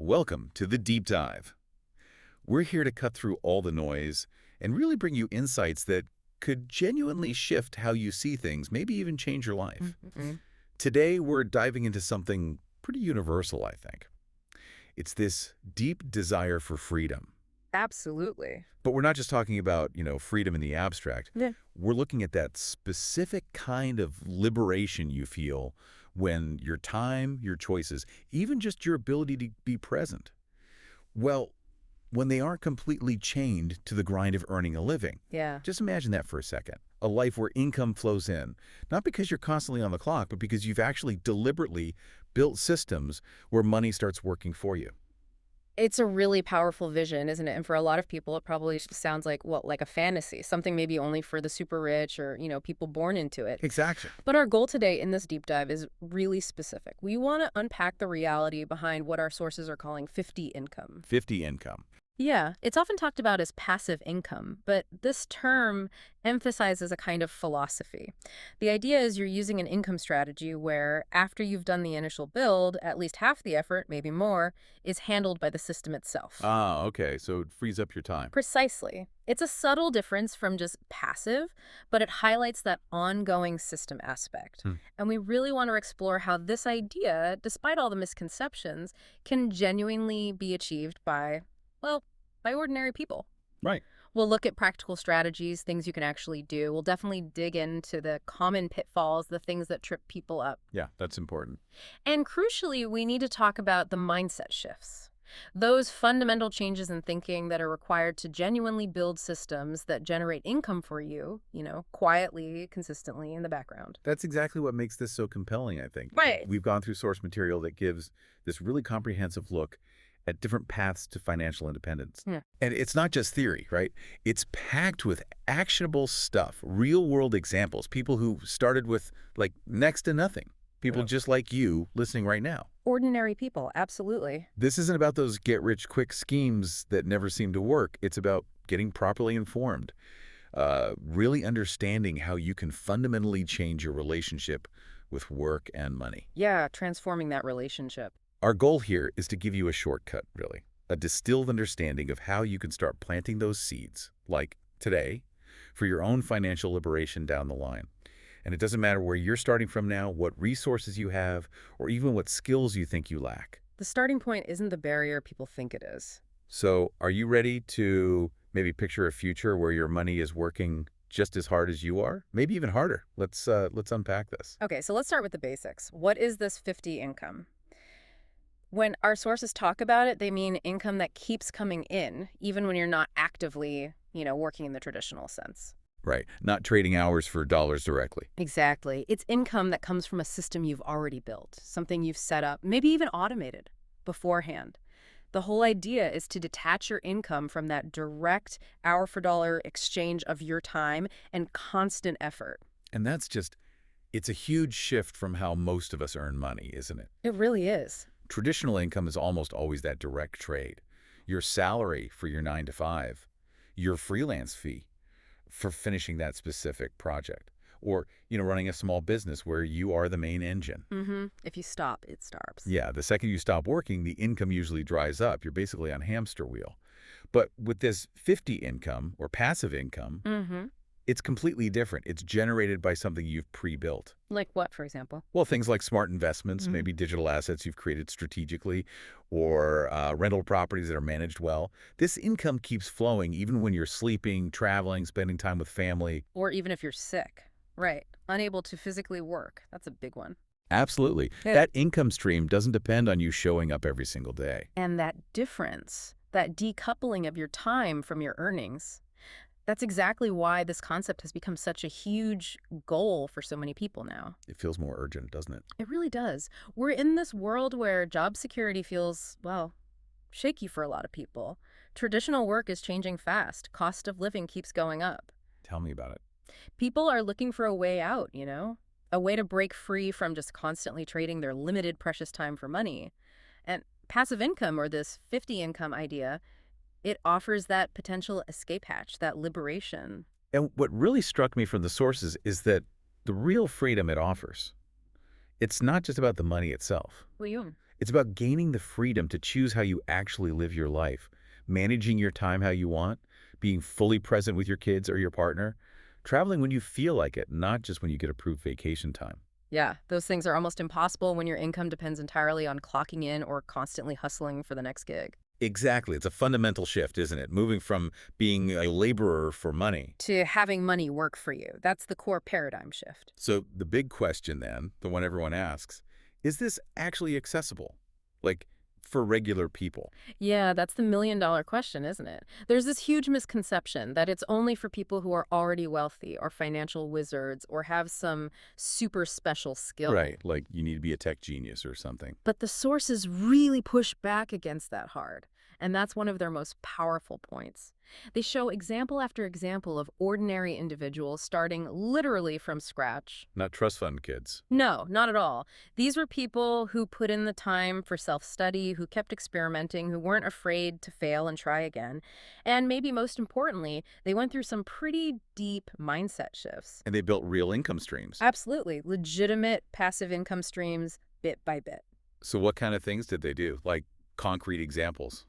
Welcome to the Deep Dive. We're here to cut through all the noise and really bring you insights that could genuinely shift how you see things, maybe even change your life. Mhm. Today, we're diving into something pretty universal, I think. It's this deep desire for freedom. Absolutely. But we're not just talking about, freedom in the abstract. Yeah. We're looking at that specific kind of liberation you feel when your time, your choices, even just your ability to be present, well, when they aren't completely chained to the grind of earning a living. Yeah. Just imagine that for a second. A life where income flows in, not because you're constantly on the clock, but because you've actually deliberately built systems where money starts working for you. It's a really powerful vision, isn't it? And for a lot of people, it probably sounds like, well, like a fantasy, something maybe only for the super rich or, people born into it. Exactly. But our goal today in this deep dive is really specific. We want to unpack the reality behind what our sources are calling 50 income. 50 income. Yeah, it's often talked about as passive income, but this term emphasizes a kind of philosophy. The idea is you're using an income strategy where, after you've done the initial build, at least half the effort, maybe more, is handled by the system itself. Ah, okay. So it frees up your time. Precisely. It's a subtle difference from just passive, but it highlights that ongoing system aspect. Hmm. And we really want to explore how this idea, despite all the misconceptions, can genuinely be achieved by, well, by ordinary people. Right. We'll look at practical strategies, things you can actually do. We'll definitely dig into the common pitfalls, the things that trip people up. Yeah, that's important. And crucially, we need to talk about the mindset shifts. Those fundamental changes in thinking that are required to genuinely build systems that generate income for you, quietly, consistently in the background. That's exactly what makes this so compelling, I think. Right. We've gone through source material that gives this really comprehensive look at different paths to financial independence. Yeah. And it's not just theory, right? It's packed with actionable stuff, real-world examples, people who started with, like, next to nothing. People just like you listening right now. Ordinary people, absolutely. This isn't about those get-rich-quick schemes that never seem to work. It's about getting properly informed, really understanding how you can fundamentally change your relationship with work and money. Yeah, transforming that relationship. Our goal here is to give you a shortcut, really, a distilled understanding of how you can start planting those seeds, like today, for your own financial liberation down the line. And it doesn't matter where you're starting from now, what resources you have, or even what skills you think you lack. The starting point isn't the barrier people think it is. So are you ready to maybe picture a future where your money is working just as hard as you are? Maybe even harder. Let's unpack this. Okay, so let's start with the basics. What is this 50 income? When our sources talk about it, they mean income that keeps coming in, even when you're not actively, working in the traditional sense. Right. Not trading hours for dollars directly. Exactly. It's income that comes from a system you've already built, something you've set up, maybe even automated beforehand. The whole idea is to detach your income from that direct hour for dollar exchange of your time and constant effort. And it's a huge shift from how most of us earn money, isn't it? It really is. Traditional income is almost always that direct trade. Your salary for your 9 to 5, your freelance fee for finishing that specific project, or, running a small business where you are the main engine. If you stop, it starves. Yeah, the second you stop working, the income usually dries up. You're basically on hamster wheel. But with this 50 income or passive income, it's completely different. It's generated by something you've pre-built. Like what, for example? Well, things like smart investments, maybe digital assets you've created strategically, or rental properties that are managed well. This income keeps flowing even when you're sleeping, traveling, spending time with family. Or even if you're sick. Right. Unable to physically work. That's a big one. Absolutely. Yeah. That income stream doesn't depend on you showing up every single day. And that difference, that decoupling of your time from your earnings, that's exactly why this concept has become such a huge goal for so many people now. It feels more urgent, doesn't it? It really does. We're in this world where job security feels, well, shaky for a lot of people. Traditional work is changing fast. Cost of living keeps going up. Tell me about it. People are looking for a way out, a way to break free from just constantly trading their limited precious time for money. And passive income, or this 50 income idea, it offers that potential escape hatch, that liberation. And what really struck me from the sources is that the real freedom it offers, it's not just about the money itself. Well, you. It's about gaining the freedom to choose how you actually live your life, managing your time how you want, being fully present with your kids or your partner, traveling when you feel like it, not just when you get approved vacation time. Yeah, those things are almost impossible when your income depends entirely on clocking in or constantly hustling for the next gig. Exactly. It's a fundamental shift, isn't it? Moving from being a laborer for money. To having money work for you. That's the core paradigm shift. So the big question then, the one everyone asks, is this actually accessible? Like, for regular people? Yeah, that's the million-dollar question, isn't it? There's this huge misconception that it's only for people who are already wealthy or financial wizards or have some super special skill. Right, like you need to be a tech genius or something. But the sources really push back against that hard, and that's one of their most powerful points. They show example after example of ordinary individuals starting literally from scratch. Not trust fund kids. No, not at all. These were people who put in the time for self-study, who kept experimenting, who weren't afraid to fail and try again. And maybe most importantly, they went through some pretty deep mindset shifts. And they built real income streams. Absolutely. Legitimate passive income streams, bit by bit. So what kind of things did they do? Like concrete examples?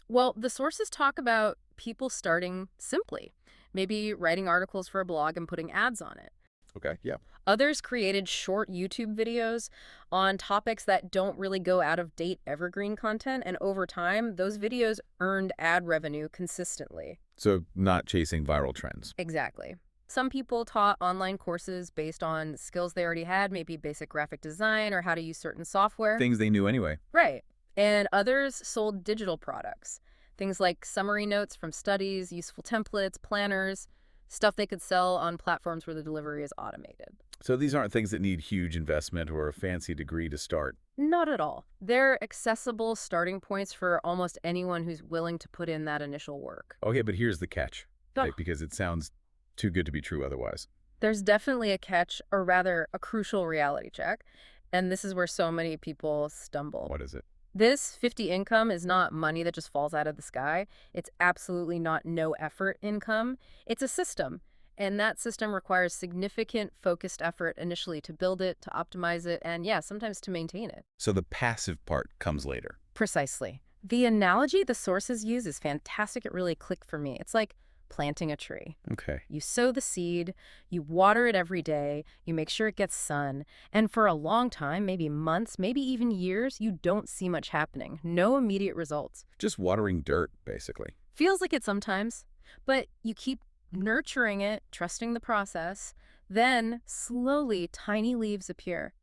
Well, the sources talk about people starting simply, maybe writing articles for a blog and putting ads on it. Okay, yeah. Others created short YouTube videos on topics that don't really go out of date evergreen content, and over time, those videos earned ad revenue consistently. So not chasing viral trends. Exactly. Some people taught online courses based on skills they already had, maybe basic graphic design or how to use certain software. Things they knew anyway. Right. And others sold digital products, things like summary notes from studies, useful templates, planners, stuff they could sell on platforms where the delivery is automated. So these aren't things that need huge investment or a fancy degree to start. Not at all. They're accessible starting points for almost anyone who's willing to put in that initial work. Okay, but here's the catch, Oh, right? Because it sounds too good to be true otherwise. there's definitely a catch, or rather, a crucial reality check. And this is where so many people stumble. What is it? This 50 income is not money that just falls out of the sky. It's absolutely not no effort income. It's a system. And that system requires significant focused effort initially to build it, to optimize it, and yeah, sometimes to maintain it. So the passive part comes later. Precisely. The analogy the sources use is fantastic. It really clicked for me. It's like planting a tree. Okay. You sow the seed, you water it every day, you make sure it gets sun, and for a long time, maybe months, maybe even years, you don't see much happening. No immediate results. Just watering dirt, basically. Feels like it sometimes, but you keep nurturing it, trusting the process, then slowly tiny leaves appear.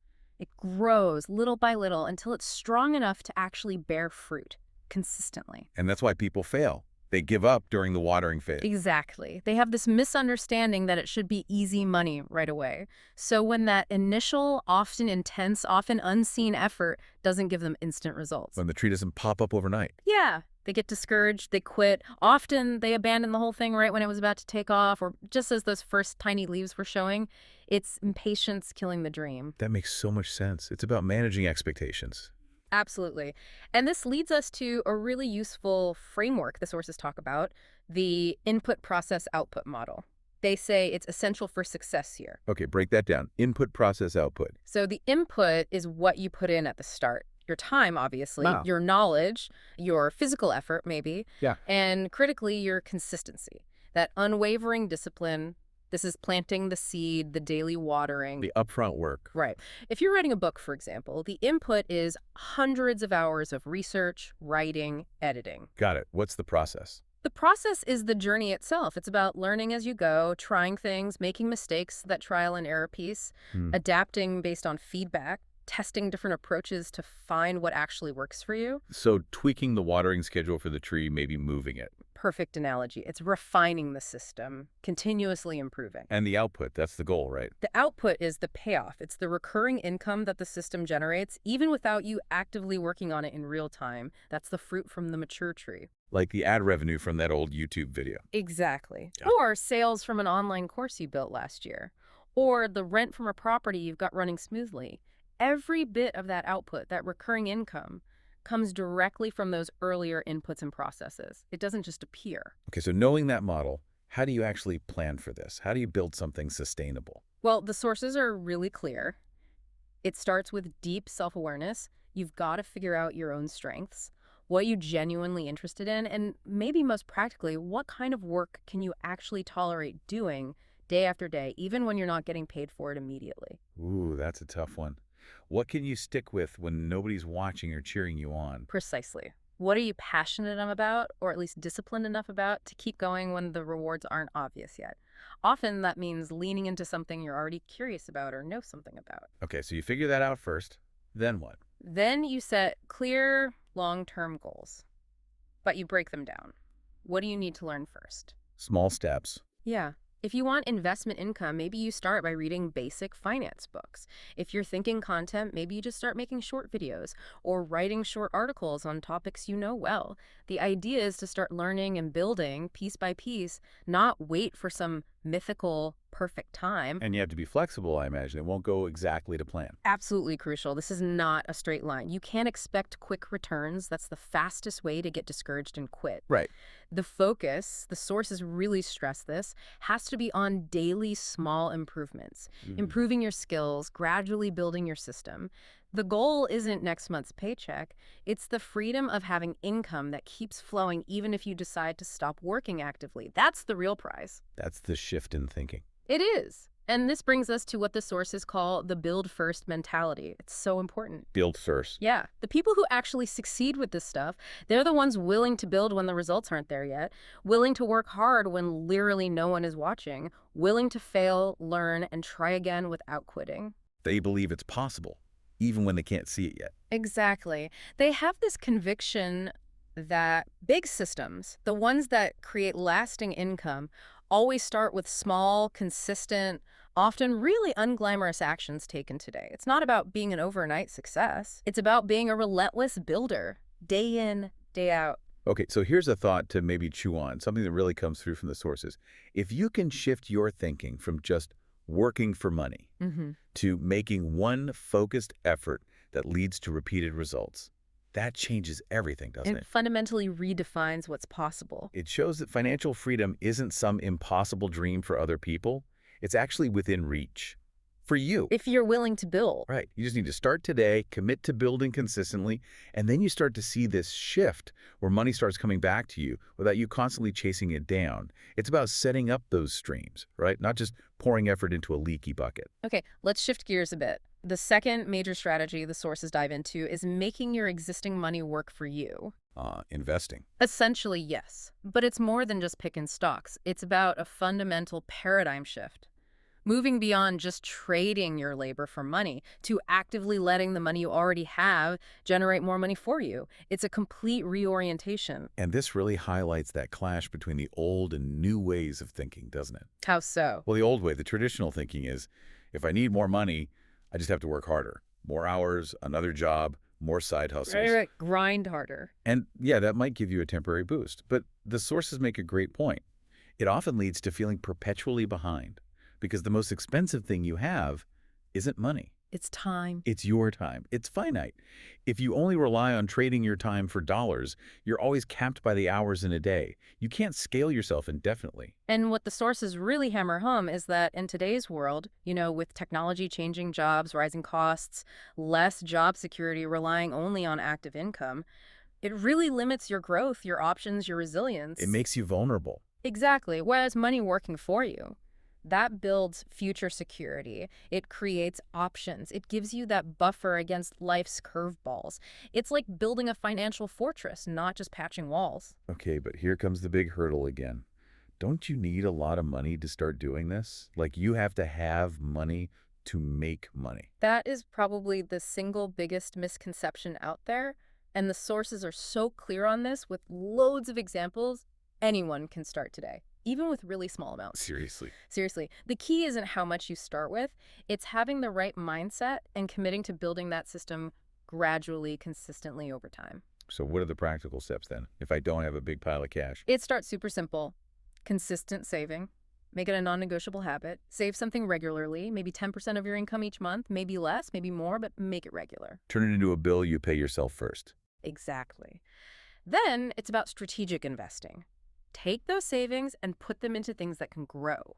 It grows little by little until it's strong enough to actually bear fruit consistently. And that's why people fail. They give up during the watering phase. Exactly. They have this misunderstanding that it should be easy money right away. So when that initial, often intense, often unseen effort doesn't give them instant results. When the tree doesn't pop up overnight. Yeah, they get discouraged, they quit. Often they abandon the whole thing right when it was about to take off, or just as those first tiny leaves were showing. It's impatience killing the dream. That makes so much sense. It's about managing expectations. Absolutely. And this leads us to a really useful framework the sources talk about, the input process output model. They say it's essential for success here. Okay, break that down. Input, process, output. So the input is what you put in at the start. Your time, obviously, Wow. your knowledge, your physical effort, maybe, Yeah. and critically, your consistency. That unwavering discipline. This is planting the seed, the daily watering. The upfront work. Right. If you're writing a book, for example, the input is hundreds of hours of research, writing, editing. Got it. What's the process? The process is the journey itself. It's about learning as you go, trying things, making mistakes, that trial and error piece, Hmm. adapting based on feedback, testing different approaches to find what actually works for you. So tweaking the watering schedule for the tree, maybe moving it. Perfect analogy. It's refining the system, continuously improving. And the output, that's the goal, right? The output is the payoff. It's the recurring income that the system generates, even without you actively working on it in real time. That's the fruit from the mature tree. Like the ad revenue from that old YouTube video. Exactly. Yeah. Or sales from an online course you built last year. Or the rent from a property you've got running smoothly. Every bit of that output, that recurring income, comes directly from those earlier inputs and processes. It doesn't just appear. Okay, so knowing that model, how do you actually plan for this? How do you build something sustainable? Well, the sources are really clear. It starts with deep self-awareness. You've got to figure out your own strengths, what you genuinely interested in, and maybe most practically, what kind of work can you actually tolerate doing day after day, even when you're not getting paid for it immediately. Ooh, that's a tough one. What can you stick with when nobody's watching or cheering you on? Precisely. What are you passionate enough about, or at least disciplined enough about, to keep going when the rewards aren't obvious yet? Often that means leaning into something you're already curious about or know something about. Okay, so you figure that out first. Then what? Then you set clear, long-term goals, but you break them down. What do you need to learn first? Small steps. Yeah. If you want investment income, maybe you start by reading basic finance books. If you're thinking content, maybe you just start making short videos or writing short articles on topics you know well. The idea is to start learning and building piece by piece, not wait for some mythical perfect time. And you have to be flexible, I imagine. It won't go exactly to plan. Absolutely crucial. This is not a straight line. You can't expect quick returns. That's the fastest way to get discouraged and quit. Right. The focus, the sources really stress this, has to be on daily small improvements, Mhm. improving your skills, gradually building your system. The goal isn't next month's paycheck. It's the freedom of having income that keeps flowing even if you decide to stop working actively. That's the real prize. That's the shift in thinking. It is. And this brings us to what the sources call the build first mentality. It's so important. Build first. Yeah, the people who actually succeed with this stuff, they're the ones willing to build when the results aren't there yet, willing to work hard when literally no one is watching, willing to fail, learn, and try again without quitting. They believe it's possible, even when they can't see it yet. Exactly. They have this conviction that big systems, the ones that create lasting income, always start with small, consistent, often really unglamorous actions taken today. It's not about being an overnight success. It's about being a relentless builder, day in, day out. Okay, so here's a thought to maybe chew on, something that really comes through from the sources. If you can shift your thinking from just working for money Hmm. to making one focused effort that leads to repeated results, that changes everything, doesn't It it? fundamentally redefines what's possible. It shows that financial freedom isn't some impossible dream for other people. It's actually within reach for you. If you're willing to build. Right. You just need to start today, commit to building consistently, and then you start to see this shift where money starts coming back to you without you constantly chasing it down. It's about setting up those streams, right? Not just pouring effort into a leaky bucket. Okay, let's shift gears a bit. The second major strategy the sources dive into is making your existing money work for you. Investing. Essentially, yes. But it's more than just picking stocks. It's about a fundamental paradigm shift. Moving beyond just trading your labor for money to actively letting the money you already have generate more money for you. It's a complete reorientation. And this really highlights that clash between the old and new ways of thinking, doesn't it? How so? Well, the old way, the traditional thinking is, if I need more money, I just have to work harder. More hours, another job, more side hustles. Right. Grind harder. And yeah, that might give you a temporary boost. But the sources make a great point. It often leads to feeling perpetually behind because the most expensive thing you have isn't money. It's time. It's your time. It's finite. If you only rely on trading your time for dollars, you're always capped by the hours in a day. You can't scale yourself indefinitely. And what the sources really hammer home is that in today's world, with technology changing jobs, rising costs, less job security, relying only on active income, it really limits your growth, your options, your It resilience. makes you vulnerable. Exactly. Whereas money working for you, that builds future security. It creates options. It gives you that buffer against life's curveballs. It's like building a financial fortress, not just patching walls. Okay, but here comes the big hurdle again. Don't you need a lot of money to start doing this? Like you have to have money to make money. That is probably the single biggest misconception out there. And the sources are so clear on this with loads of examples. Anyone can start today, even with really small amounts. Seriously. Seriously, the key isn't how much you start with, it's having the right mindset and committing to building that system gradually, consistently over time. So what are the practical steps then if I don't have a big pile of cash? It starts super simple. Consistent saving. Make it a non-negotiable habit. Save something regularly, maybe 10% of your income each month, maybe less, maybe more, but make it regular. Turn it into a bill you pay yourself first. Exactly. Then it's about strategic investing. Take those savings and put them into things that can grow.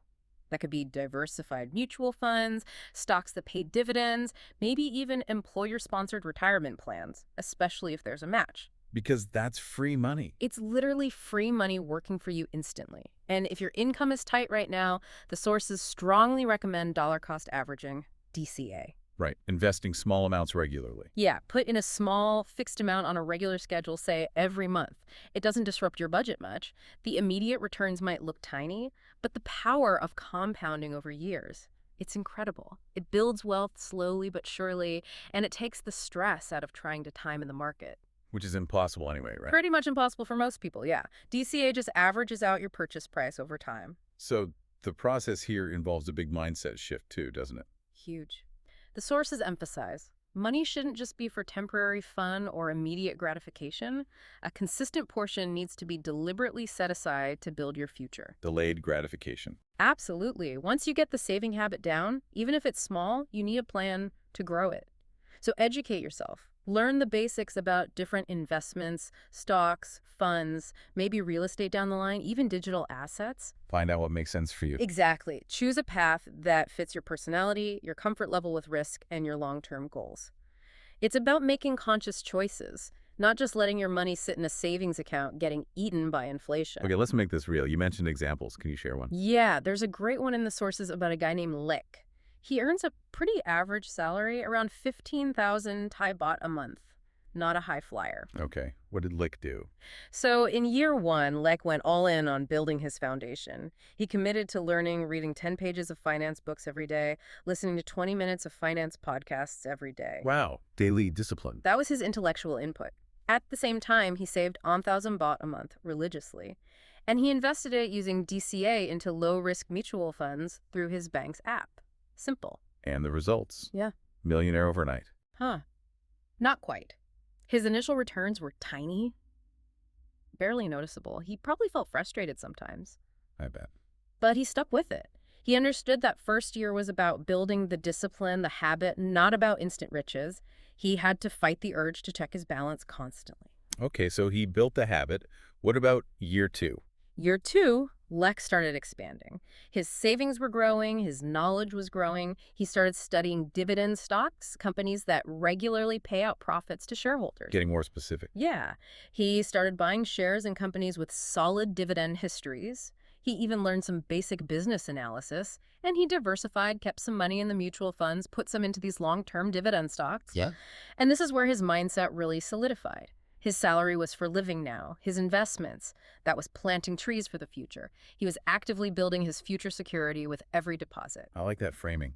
That could be diversified mutual funds, stocks that pay dividends, maybe even employer-sponsored retirement plans, especially if there's a match. Because that's free money. It's literally free money working for you instantly. And if your income is tight right now, the sources strongly recommend dollar cost averaging, DCA. Right. Investing small amounts regularly. Yeah, put in a small, fixed amount on a regular schedule, say every month. It doesn't disrupt your budget much. The immediate returns might look tiny, but the power of compounding over years, it's incredible. It builds wealth slowly but surely, and it takes the stress out of trying to time in the market. Which is impossible anyway, right? Pretty much impossible for most people, yeah. DCA just averages out your purchase price over time. So the process here involves a big mindset shift too, doesn't it? Huge. The sources emphasize money shouldn't just be for temporary fun or immediate gratification. A consistent portion needs to be deliberately set aside to build your future. Delayed gratification. Absolutely. Once you get the saving habit down, even if it's small, you need a plan to grow it. So educate yourself. Learn the basics about different investments, stocks, funds, maybe real estate down the line, even digital assets. Find out what makes sense for you. Exactly. Choose a path that fits your personality, your comfort level with risk, and your long-term goals. It's about making conscious choices, not just letting your money sit in a savings account getting eaten by inflation. Okay, let's make this real. You mentioned examples. Can you share one? Yeah, there's a great one in the sources about a guy named Lick. He earns a pretty average salary, around 15,000 Thai baht a month. Not a high flyer. Okay. What did Lick do? So in year one, Lek went all in on building his foundation. He committed to reading 10 pages of finance books every day, listening to 20 minutes of finance podcasts every day. Wow. Daily discipline. That was his intellectual input. At the same time, he saved 1,000 baht a month religiously. And he invested it using DCA into low-risk mutual funds through his bank's app. Simple. And the results. Yeah. Millionaire overnight. Huh. Not quite. His initial returns were tiny, barely noticeable. He probably felt frustrated sometimes. I bet. But he stuck with it. He understood that first year was about building the discipline, the habit, not about instant riches. He had to fight the urge to check his balance constantly. Okay, so he built the habit. What about year two? Year two, Lex started expanding. His savings were growing, his knowledge was growing. He started studying dividend stocks, companies that regularly pay out profits to shareholders. Getting more specific. Yeah. He started buying shares in companies with solid dividend histories. He even learned some basic business analysis, and he diversified, kept some money in the mutual funds, put some into these long-term dividend stocks. Yeah. And this is where his mindset really solidified. His salary was for living now, his investments, that was planting trees for the future. He was actively building his future security with every deposit. I like that framing.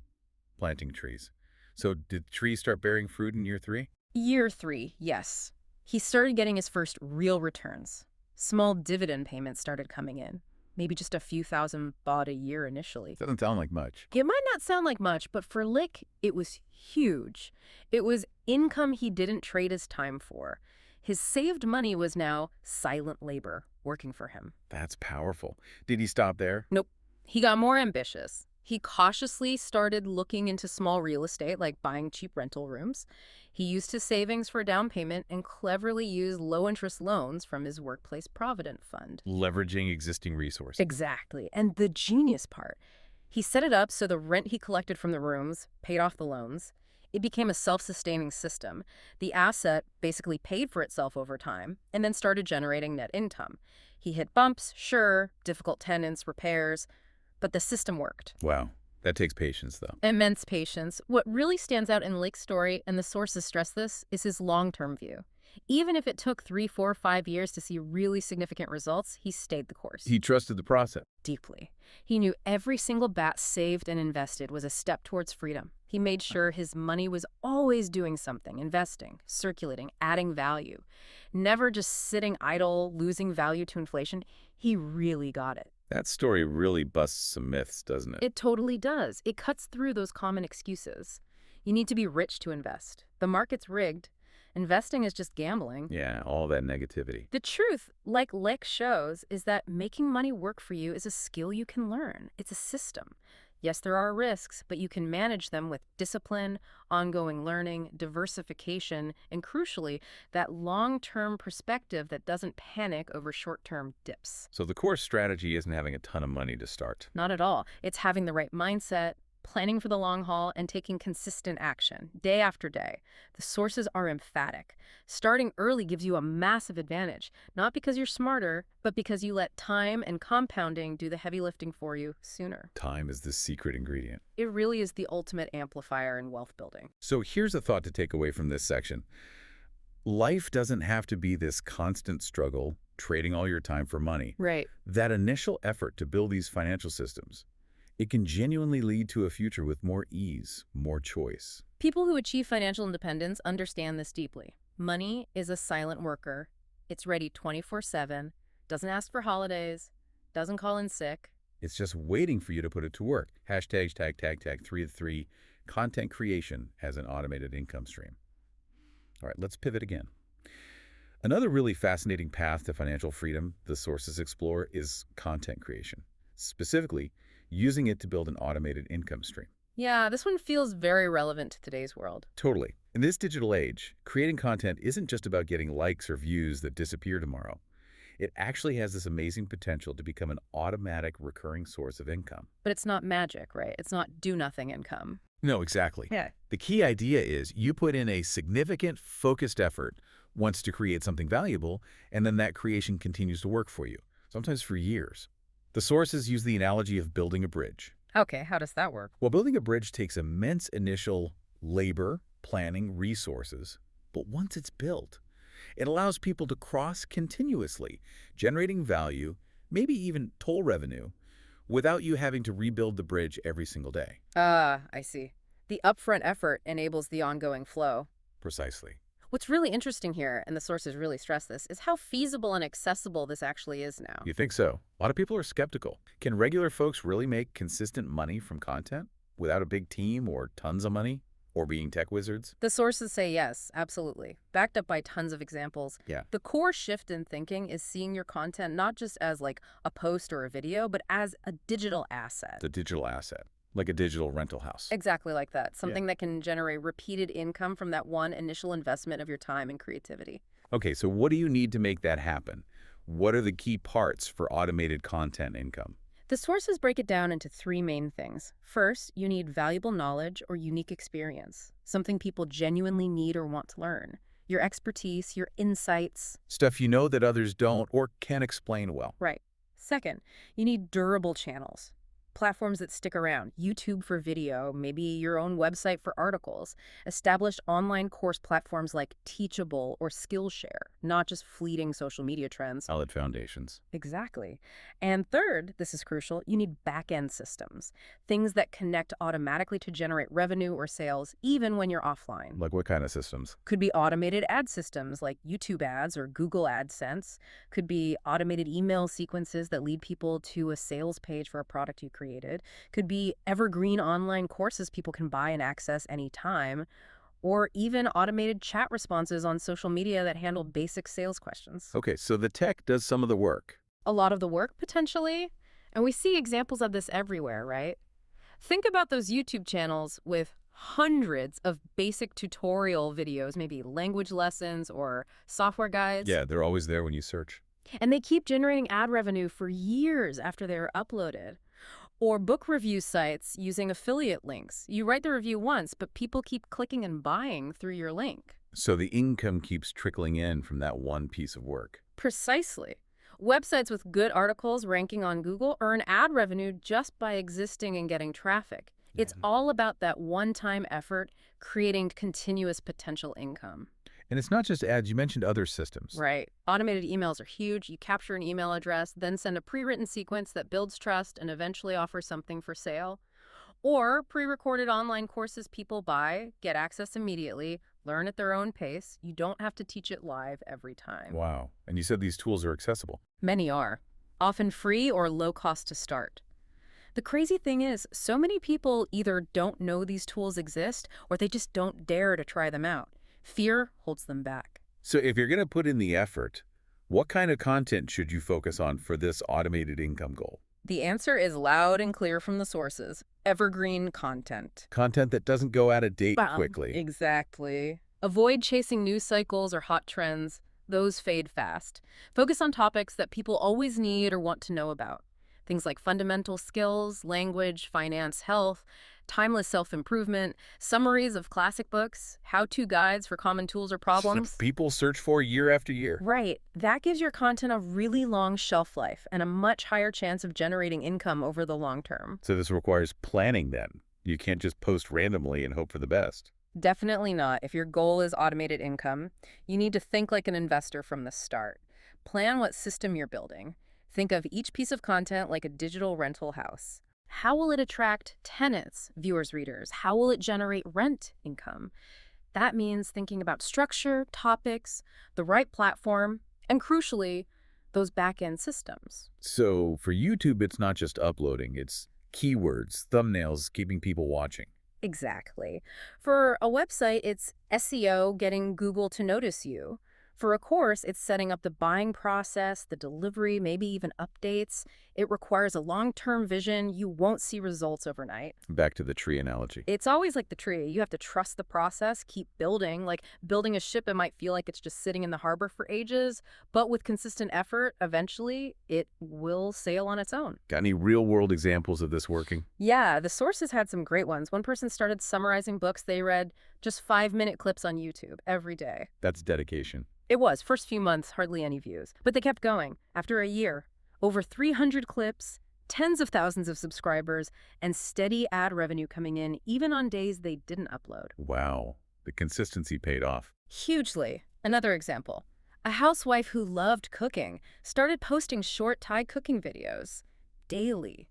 Planting trees. So did trees start bearing fruit in year three? Year three, yes. He started getting his first real returns. Small dividend payments started coming in. Maybe just a few thousand baht a year initially. Doesn't sound like much. It might not sound like much, but for Lick, it was huge. It was income he didn't trade his time for. His saved money was now silent labor working for him. That's powerful. Did he stop there? Nope. He got more ambitious. He cautiously started looking into small real estate, like buying cheap rental rooms. He used his savings for a down payment and cleverly used low-interest loans from his workplace provident fund. Leveraging existing resources. Exactly. And the genius part, he set it up so the rent he collected from the rooms paid off the loans. It became a self-sustaining system. The asset basically paid for itself over time and then started generating net income. He hit bumps, sure, difficult tenants, repairs, but the system worked. Wow. That takes patience, though. Immense patience. What really stands out in Lake's story, and the sources stress this, is his long-term view. Even if it took 3, 4, 5 years to see really significant results, he stayed the course. He trusted the process. Deeply. He knew every single baht saved and invested was a step towards freedom. He made sure his money was always doing something, investing, circulating, adding value. Never just sitting idle, losing value to inflation. He really got it. That story really busts some myths, doesn't it? It totally does. It cuts through those common excuses. You need to be rich to invest. The market's rigged. Investing is just gambling. Yeah, all that negativity. The truth, like Lek shows, is that making money work for you is a skill you can learn. It's a system. Yes, there are risks, but you can manage them with discipline, ongoing learning, diversification, and crucially, that long-term perspective that doesn't panic over short-term dips. So the core strategy isn't having a ton of money to start. Not at all. It's having the right mindset, planning for the long haul, and taking consistent action, day after day. The sources are emphatic. Starting early gives you a massive advantage, not because you're smarter, but because you let time and compounding do the heavy lifting for you sooner. Time is the secret ingredient. It really is the ultimate amplifier in wealth building. So here's a thought to take away from this section. Life doesn't have to be this constant struggle, trading all your time for money. Right. That initial effort to build these financial systems, it can genuinely lead to a future with more ease, more choice. People who achieve financial independence understand this deeply. Money is a silent worker. It's ready 24/7, doesn't ask for holidays, doesn't call in sick. It's just waiting for you to put it to work. Hashtag tag 3 of 3, content creation as an automated income stream. All right, let's pivot again. Another really fascinating path to financial freedom the sources explore is content creation, specifically using it to build an automated income stream. Yeah, this one feels very relevant to today's world. Totally. In this digital age, creating content isn't just about getting likes or views that disappear tomorrow. It actually has this amazing potential to become an automatic recurring source of income. But it's not magic, right? It's not do-nothing income. No, exactly. Yeah. The key idea is you put in a significant, focused effort once to create something valuable, and then that creation continues to work for you, sometimes for years. The sources use the analogy of building a bridge. Okay, how does that work? Well, building a bridge takes immense initial labor, planning, resources, but once it's built, it allows people to cross continuously, generating value, maybe even toll revenue, without you having to rebuild the bridge every single day. Ah, I see. The upfront effort enables the ongoing flow. Precisely. What's really interesting here, and the sources really stress this, is how feasible and accessible this actually is now. You think so? A lot of people are skeptical. Can regular folks really make consistent money from content without a big team or tons of money or being tech wizards? The sources say yes, absolutely, backed up by tons of examples. Yeah. The core shift in thinking is seeing your content not just as like a post or a video, but as a digital asset. The digital asset, like a digital rental house. Exactly like that. Something that can generate repeated income from that one initial investment of your time and creativity. Okay, so what do you need to make that happen? What are the key parts for automated content income? The sources break it down into three main things. First, you need valuable knowledge or unique experience, something people genuinely need or want to learn. Your expertise, your insights. Stuff you know that others don't or can't explain well. Right. Second, you need durable channels. Platforms that stick around, YouTube for video, maybe your own website for articles, established online course platforms like Teachable or Skillshare, not just fleeting social media trends. Solid foundations. Exactly. And third, this is crucial, you need back-end systems, things that connect automatically to generate revenue or sales even when you're offline. Like what kind of systems? Could be automated ad systems like YouTube ads or Google AdSense. Could be automated email sequences that lead people to a sales page for a product you created. Could be evergreen online courses people can buy and access anytime. Or even automated chat responses on social media that handle basic sales questions. Okay, so the tech does some of the work. A lot of the work, potentially. And we see examples of this everywhere, right? Think about those YouTube channels with hundreds of basic tutorial videos, maybe language lessons or software guides. Yeah, they're always there when you search. And they keep generating ad revenue for years after they're uploaded. Or book review sites using affiliate links. You write the review once, but people keep clicking and buying through your link. So the income keeps trickling in from that one piece of work. Precisely. Websites with good articles ranking on Google earn ad revenue just by existing and getting traffic. It's all about that one-time effort creating continuous potential income. And it's not just ads. You mentioned other systems. Right. Automated emails are huge. You capture an email address, then send a pre-written sequence that builds trust and eventually offers something for sale. Or pre-recorded online courses people buy, get access immediately, learn at their own pace. You don't have to teach it live every time. Wow. And you said these tools are accessible. Many are, often free or low cost to start. The crazy thing is, so many people either don't know these tools exist or they just don't dare to try them out. Fear holds them back. So if you're going to put in the effort, what kind of content should you focus on for this automated income goal? The answer is loud and clear from the sources. Evergreen content. Content that doesn't go out of date Well, quickly. exactly. Avoid chasing news cycles or hot trends. Those fade fast. Focus on topics that people always need or want to know about. Things like fundamental skills, language, finance, health, timeless self-improvement, summaries of classic books, how-to guides for common tools or problems. People search for year after year. Right. That gives your content a really long shelf life and a much higher chance of generating income over the long term. So this requires planning then. You can't just post randomly and hope for the best. Definitely not. If your goal is automated income, you need to think like an investor from the start. Plan what system you're building. Think of each piece of content like a digital rental house. How will it attract tenants, viewers, readers? How will it generate rent income? That means thinking about structure, topics, the right platform, and crucially, those back-end systems. So for YouTube, it's not just uploading. It's keywords, thumbnails, keeping people watching. Exactly. For a website, it's SEO, getting Google to notice you. For a course, it's setting up the buying process, the delivery, maybe even updates. It requires a long-term vision. You won't see results overnight. Back to the tree analogy. It's always like the tree. You have to trust the process, keep building. Like building a ship, it might feel like it's just sitting in the harbor for ages, but with consistent effort, eventually it will sail on its own. Got any real-world examples of this working? Yeah, the sources had some great ones. One person started summarizing books they read, just 5-minute clips on YouTube every day. That's dedication. It was. First few months, hardly any views. But they kept going. After a year, over 300 clips, tens of thousands of subscribers, and steady ad revenue coming in even on days they didn't upload. Wow. The consistency paid off. Hugely. Another example. A housewife who loved cooking started posting short Thai cooking videos daily.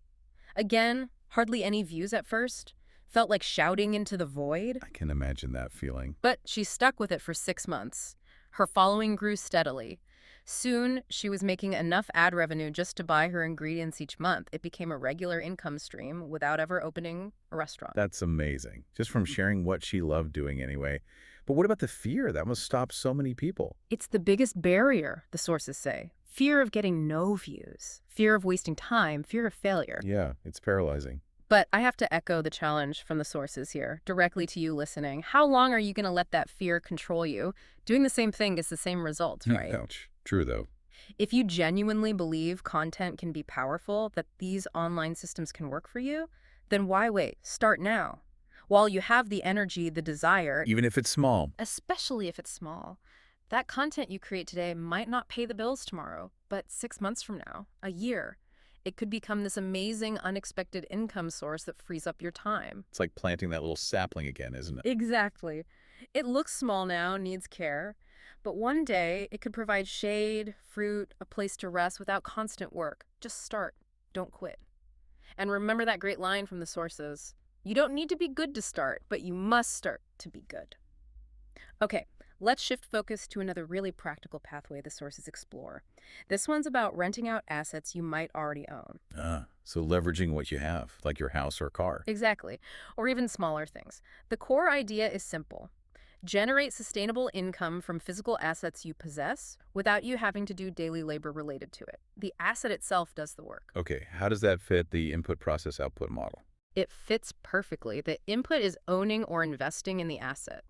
Again, hardly any views at first. Felt like shouting into the void. I can imagine that feeling. But she stuck with it for 6 months. Her following grew steadily. Soon, she was making enough ad revenue just to buy her ingredients each month. It became a regular income stream without ever opening a restaurant. That's amazing. Just from sharing what she loved doing anyway. But what about the fear? That must stop so many people. It's the biggest barrier, the sources say. Fear of getting no views, fear of wasting time, fear of failure. Yeah, it's paralyzing. But I have to echo the challenge from the sources here, directly to you listening. How long are you going to let that fear control you? Doing the same thing gets the same results, right? Ouch. True, though. If you genuinely believe content can be powerful, that these online systems can work for you, then why wait? Start now. While you have the energy, the desire, Even if it's small. especially if it's small, that content you create today might not pay the bills tomorrow, but 6 months from now, a year, it could become this amazing, unexpected income source that frees up your time. It's like planting that little sapling again, isn't it? Exactly. It looks small now, needs care, but one day it could provide shade, fruit, a place to rest without constant work. Just start. Don't quit. And remember that great line from the sources. You don't need to be good to start, but you must start to be good. Okay, let's shift focus to another really practical pathway the sources explore. This one's about renting out assets you might already own. So leveraging what you have, like your house or car. Exactly. Or even smaller things. The core idea is simple. Generate sustainable income from physical assets you possess without you having to do daily labor related to it. The asset itself does the work. Okay, how does that fit the input process output model? It fits perfectly. The input is owning or investing in the asset.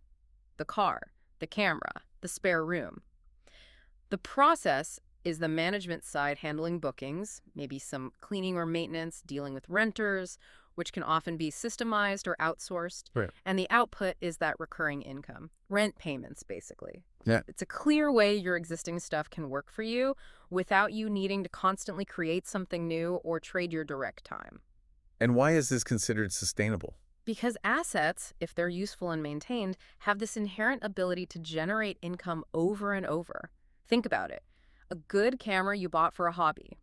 The car, the camera, the spare room. The process is the management side handling bookings, maybe some cleaning or maintenance, dealing with renters, which can often be systemized or outsourced. Right. And the output is that recurring income, rent payments, basically. Yeah. It's a clear way your existing stuff can work for you without you needing to constantly create something new or trade your direct time. And why is this considered sustainable? Because assets, if they're useful and maintained, have this inherent ability to generate income over and over. Think about it. A good camera you bought for a hobby.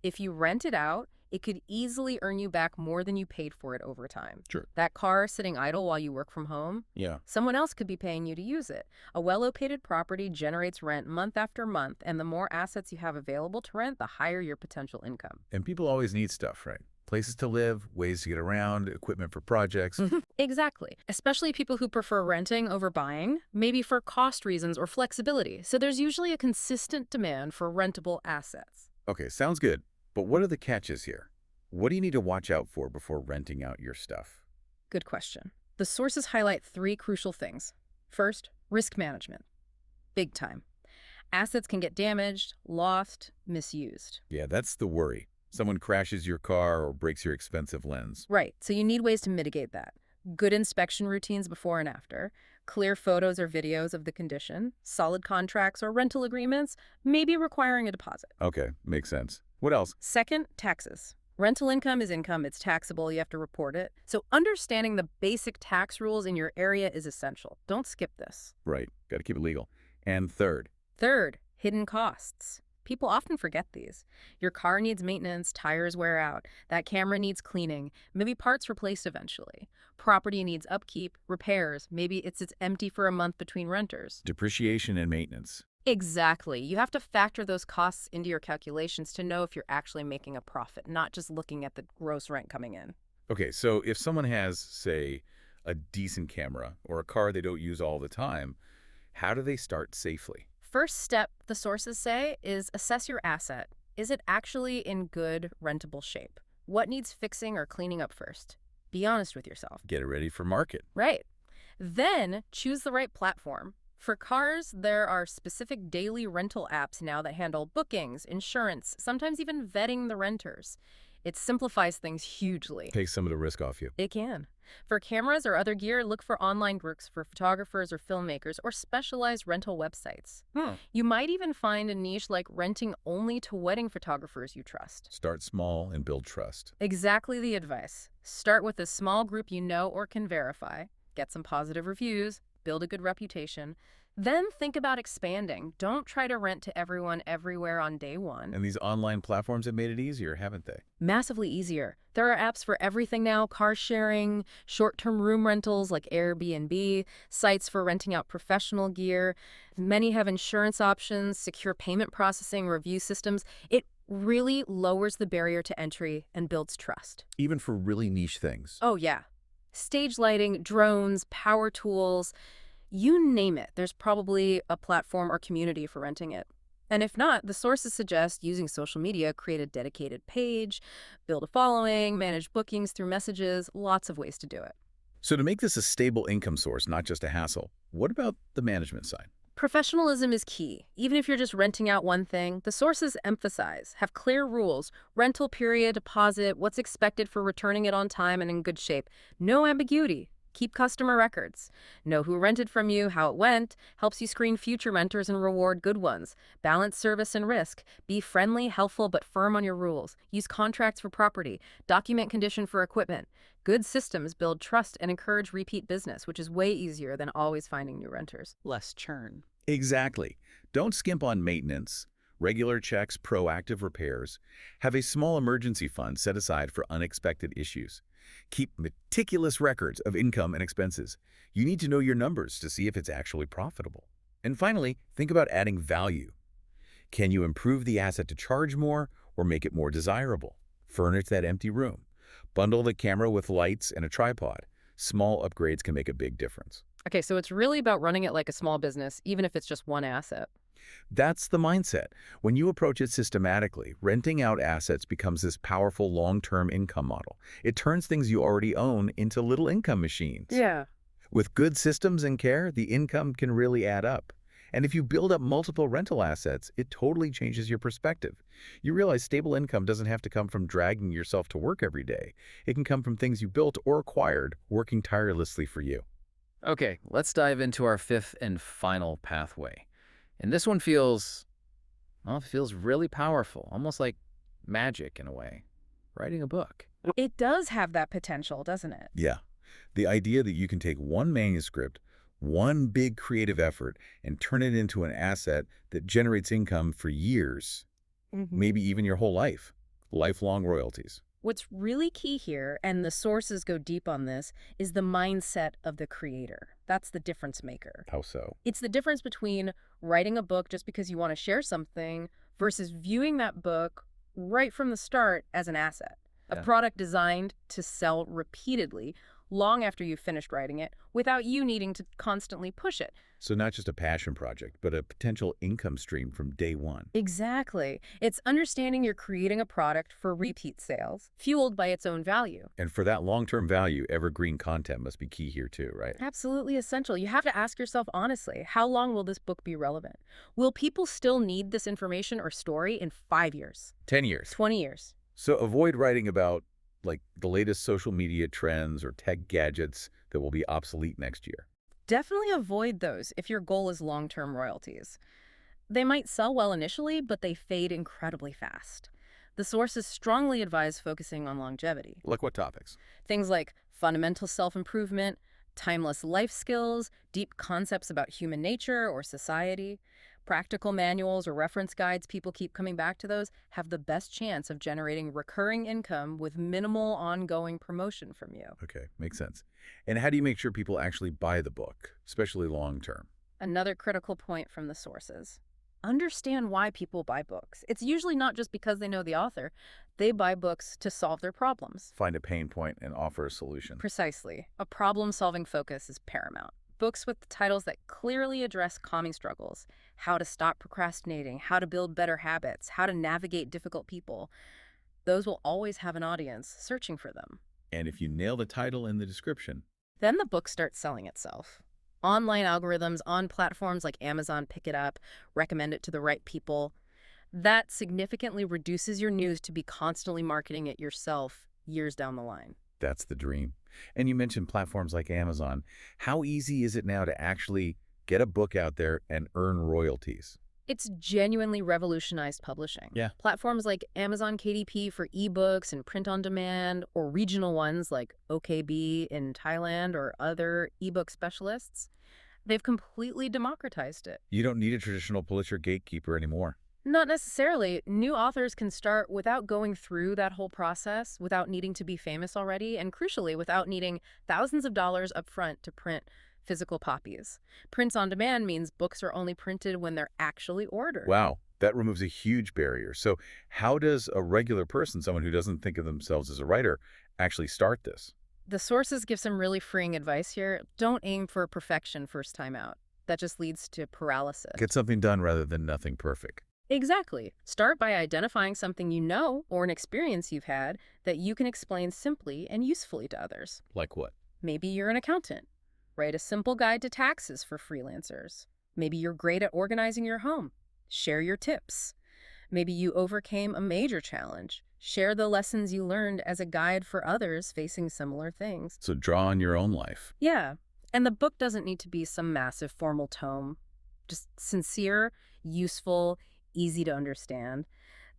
If you rent it out, it could easily earn you back more than you paid for it over time. Sure. That car sitting idle while you work from home, Yeah. someone else could be paying you to use it. A well-located property generates rent month after month, and the more assets you have available to rent, the higher your potential income. And people always need stuff, right? Places to live, ways to get around, equipment for projects. Exactly. Especially people who prefer renting over buying, maybe for cost reasons or flexibility. So there's usually a consistent demand for rentable assets. Okay, sounds good. But what are the catches here? What do you need to watch out for before renting out your stuff? Good question. The sources highlight three crucial things. First, risk management. Big time. Assets can get damaged, lost, misused. Yeah, that's the worry. Someone crashes your car or breaks your expensive lens. Right, so you need ways to mitigate that. Good inspection routines before and after, clear photos or videos of the condition, solid contracts or rental agreements, maybe requiring a deposit. Okay, makes sense. What else? Second, taxes. Rental income is income, it's taxable, you have to report it. So understanding the basic tax rules in your area is essential. Don't skip this. Right, got to keep it legal. And third, Third, hidden costs. People often forget these. Your car needs maintenance, tires wear out, that camera needs cleaning, maybe parts replaced eventually. Property needs upkeep, repairs, maybe it's empty for a month between renters. depreciation and maintenance. Exactly. You have to factor those costs into your calculations to know if you're actually making a profit, not just looking at the gross rent coming in. Okay, so if someone has, say, a decent camera or a car they don't use all the time, how do they start safely? First step, the sources say, is assess your asset. Is it actually in good, rentable shape? What needs fixing or cleaning up first? Be honest with yourself. Get it ready for market. Right. Then choose the right platform. For cars, there are specific daily rental apps now that handle bookings, insurance, sometimes even vetting the renters. It simplifies things hugely. Take some of the risk off you. It can. For cameras or other gear, look for online groups for photographers or filmmakers or specialized rental websites. You might even find a niche like renting only to wedding photographers you trust. Start small and build trust. Exactly the advice. Start with a small group you know or can verify, get some positive reviews, build a good reputation. Then think about expanding. Don't try to rent to everyone everywhere on day one. And these online platforms have made it easier, haven't they? Massively easier. There are apps for everything now: car sharing, short-term room rentals like Airbnb, sites for renting out professional gear. Many have insurance options, secure payment processing, review systems. It really lowers the barrier to entry and builds trust. Even for really niche things. Oh, yeah. Stage lighting, drones, power tools, you name it, there's probably a platform or community for renting it. And if not, the sources suggest using social media, create a dedicated page, build a following, manage bookings through messages, lots of ways to do it. So to make this a stable income source, not just a hassle, what about the management side? Professionalism is key. Even if you're just renting out one thing, the sources emphasize, have clear rules, rental period, deposit, what's expected for returning it on time and in good shape. No ambiguity. Keep customer records. Know who rented from you, how it went, helps you screen future renters and reward good ones. Balance service and risk. Be friendly, helpful, but firm on your rules. Use contracts for property. Document condition for equipment. Good systems build trust and encourage repeat business, which is way easier than always finding new renters. Less churn. Exactly. Don't skimp on maintenance. Regular checks, proactive repairs. Have a small emergency fund set aside for unexpected issues. Keep meticulous records of income and expenses. You need to know your numbers to see if it's actually profitable. And finally, think about adding value. Can you improve the asset to charge more or make it more desirable? Furnish that empty room. Bundle the camera with lights and a tripod. Small upgrades can make a big difference. Okay, so it's really about running it like a small business, even if it's just one asset. That's the mindset. When you approach it systematically, renting out assets becomes this powerful long-term income model. It turns things you already own into little income machines. Yeah. With good systems and care, the income can really add up. And if you build up multiple rental assets, it totally changes your perspective. You realize stable income doesn't have to come from dragging yourself to work every day. It can come from things you built or acquired working tirelessly for you. Okay, let's dive into our fifth and final pathway. And this one feels, well, it feels really powerful, almost like magic in a way. Writing a book. It does have that potential, doesn't it? Yeah. The idea that you can take one manuscript, one big creative effort, and turn it into an asset that generates income for years, maybe even your whole life. Lifelong royalties. What's really key here, and the sources go deep on this, is the mindset of the creator. That's the difference maker. How so? It's the difference between writing a book just because you want to share something versus viewing that book right from the start as an asset, a Yeah. product designed to sell repeatedly, long after you've finished writing it, without you needing to constantly push it. So not just a passion project, but a potential income stream from day one. Exactly. It's understanding you're creating a product for repeat sales, fueled by its own value. And for that long-term value, evergreen content must be key here too, right? Absolutely essential. You have to ask yourself honestly, how long will this book be relevant? Will people still need this information or story in 5 years, 10 years. 20 years? So avoid writing about like the latest social media trends or tech gadgets that will be obsolete next year. Definitely avoid those if your goal is long-term royalties. They might sell well initially, but they fade incredibly fast. The sources strongly advise focusing on longevity. Like what topics? Things like fundamental self-improvement, timeless life skills, deep concepts about human nature or society, practical manuals or reference guides, people keep coming back to those, have the best chance of generating recurring income with minimal ongoing promotion from you. Okay, makes sense. And how do you make sure people actually buy the book, especially long term? Another critical point from the sources. Understand why people buy books. It's usually not just because they know the author. They buy books to solve their problems. Find a pain point and offer a solution. Precisely. A problem-solving focus is paramount. Books with titles that clearly address calming struggles, how to stop procrastinating, how to build better habits, how to navigate difficult people, those will always have an audience searching for them. And if you nail the title and the description, Then the book starts selling itself. Online algorithms on platforms like Amazon pick it up, recommend it to the right people. That significantly reduces your news to be constantly marketing it yourself years down the line. that's the dream. And you mentioned platforms like Amazon. How easy is it now to actually get a book out there and earn royalties? It's genuinely revolutionized publishing. Yeah. Platforms like Amazon KDP for ebooks and print on demand, or regional ones like OKB in Thailand or other ebook specialists, they've completely democratized it. You don't need a traditional publisher gatekeeper anymore. Not necessarily. New authors can start without going through that whole process, without needing to be famous already, and crucially, without needing thousands of dollars up front to print physical copies. Prints on demand means books are only printed when they're actually ordered. Wow, that removes a huge barrier. So how does a regular person, someone who doesn't think of themselves as a writer, actually start this? The sources give some really freeing advice here. Don't aim for perfection first time out. That just leads to paralysis. Get something done rather than nothing perfect. Exactly. Start by identifying something you know or an experience you've had that you can explain simply and usefully to others. Like what? Maybe you're an accountant. Write a simple guide to taxes for freelancers. Maybe you're great at organizing your home. Share your tips. Maybe you overcame a major challenge. Share the lessons you learned as a guide for others facing similar things. So draw on your own life. Yeah, and the book doesn't need to be some massive formal tome. Just sincere, useful, easy to understand.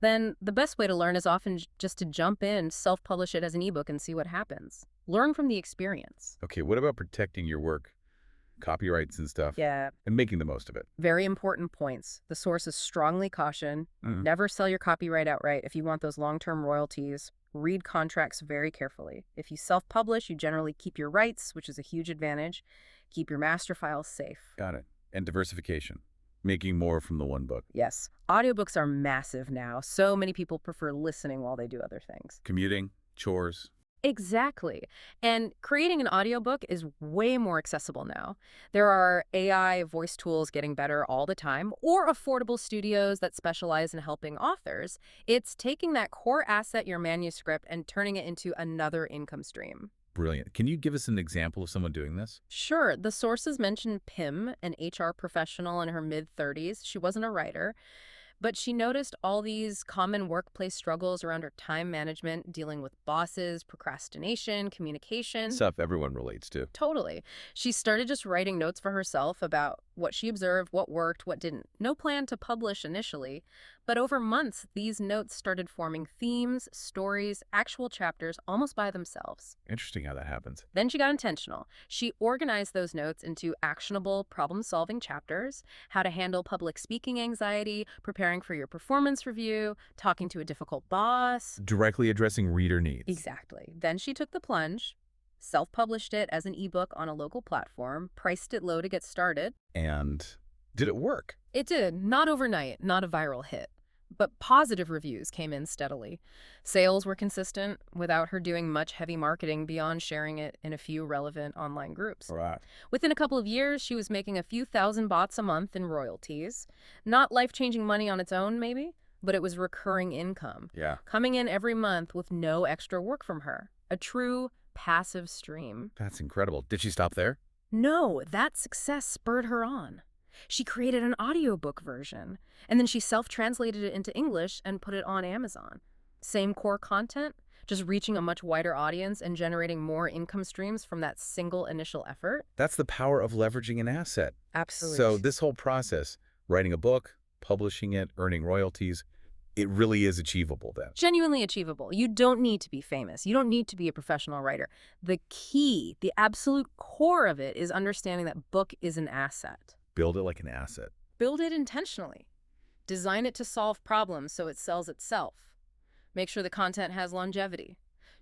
Then the best way to learn is often just to jump in, self-publish it as an ebook and see what happens. Learn from the experience. Okay, what about protecting your work, copyrights and stuff, Yeah, and making the most of it? very important points. The sources strongly caution, never sell your copyright outright if you want those long-term royalties. Read contracts very carefully. If you self-publish, you generally keep your rights, which is a huge advantage. Keep your master files safe. Got it. And diversification, making more from the one book. Yes, audiobooks are massive now. So many people prefer listening while they do other things. Commuting, chores. Exactly. And creating an audiobook is way more accessible now. There are AI voice tools getting better all the time, or affordable studios that specialize in helping authors. It's taking that core asset, your manuscript, and turning it into another income stream. Brilliant. Can you give us an example of someone doing this? Sure, the sources mention Pim, an HR professional in her mid-30s. She wasn't a writer, but she noticed all these common workplace struggles around her time management, dealing with bosses, procrastination, communication. Stuff everyone relates to. Totally. She started just writing notes for herself about what she observed, what worked, what didn't. No plan to publish initially, but over months, these notes started forming themes, stories, actual chapters almost by themselves. Interesting how that happens. Then she got intentional. She organized those notes into actionable problem-solving chapters, how to handle public speaking anxiety, preparing for your performance review, talking to a difficult boss. Directly addressing reader needs. Exactly. Then she took the plunge, self-published it as an ebook on a local platform, priced it low to get started. And did it work? It did. Not overnight, not a viral hit. But positive reviews came in steadily. Sales were consistent without her doing much heavy marketing beyond sharing it in a few relevant online groups. All right. Within a couple of years, she was making a few thousand bahts a month in royalties. Not life-changing money on its own, maybe, but it was recurring income, Yeah. coming in every month with no extra work from her. A true passive stream. That's incredible. Did she stop there? No, that success spurred her on. She created an audiobook version, and then she self-translated it into English and put it on Amazon. Same core content, just reaching a much wider audience and generating more income streams from that single initial effort. That's the power of leveraging an asset. Absolutely. So this whole process, writing a book, publishing it, earning royalties, it really is achievable then. Genuinely achievable. You don't need to be famous. You don't need to be a professional writer. The key, the absolute core of it is understanding that book is an asset. Build it like an asset. Build it intentionally. Design it to solve problems so it sells itself. Make sure the content has longevity.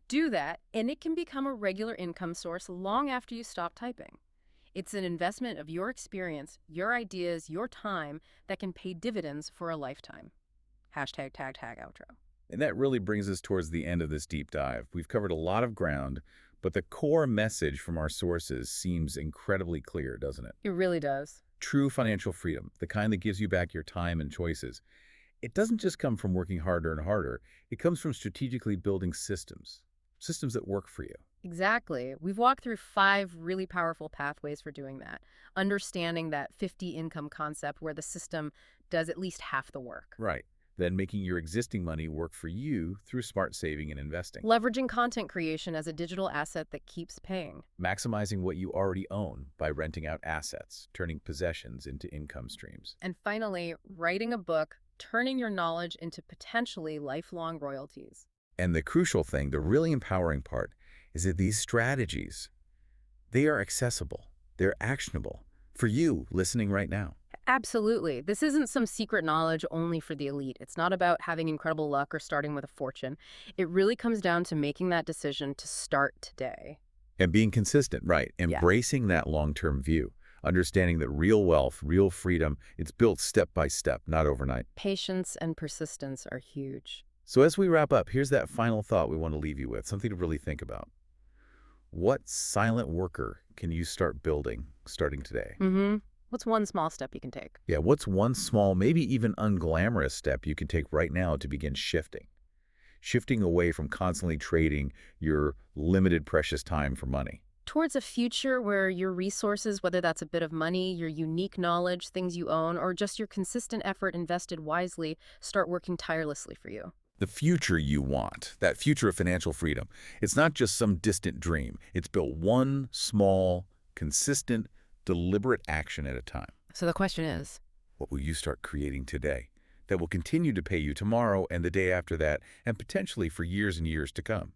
Do that, and it can become a regular income source long after you stop typing. It's an investment of your experience, your ideas, your time that can pay dividends for a lifetime. Hashtag tag tag outro. And that really brings us towards the end of this deep dive. We've covered a lot of ground, but the core message from our sources seems incredibly clear, doesn't it? It really does. True financial freedom, the kind that gives you back your time and choices. It doesn't just come from working harder and harder. It comes from strategically building systems that work for you. Exactly. We've walked through 5 really powerful pathways for doing that. Understanding that 50 income concept where the system does at least half the work. Right. Then making your existing money work for you through smart saving and investing. Leveraging content creation as a digital asset that keeps paying. Maximizing what you already own by renting out assets, turning possessions into income streams. And finally, writing a book, turning your knowledge into potentially lifelong royalties. And the crucial thing, the really empowering part, is that these strategies, they are accessible. They're actionable for you listening right now. Absolutely. This isn't some secret knowledge only for the elite. It's not about having incredible luck or starting with a fortune. It really comes down to making that decision to start today. And being consistent, right? Embracing that long-term view. Understanding that real wealth, real freedom, it's built step by step, not overnight. Patience and persistence are huge. So as we wrap up, here's that final thought we want to leave you with, something to really think about. What silent worker can you start building starting today? What's one small step you can take? Yeah, what's one small, maybe even unglamorous step you can take right now to begin shifting? Shifting away from constantly trading your limited precious time for money. Towards a future where your resources, whether that's a bit of money, your unique knowledge, things you own, or just your consistent effort invested wisely, start working tirelessly for you. The future you want, that future of financial freedom, it's not just some distant dream. It's built one small, consistent, deliberate action at a time. So the question is, What will you start creating today that will continue to pay you tomorrow and the day after that, and potentially for years and years to come?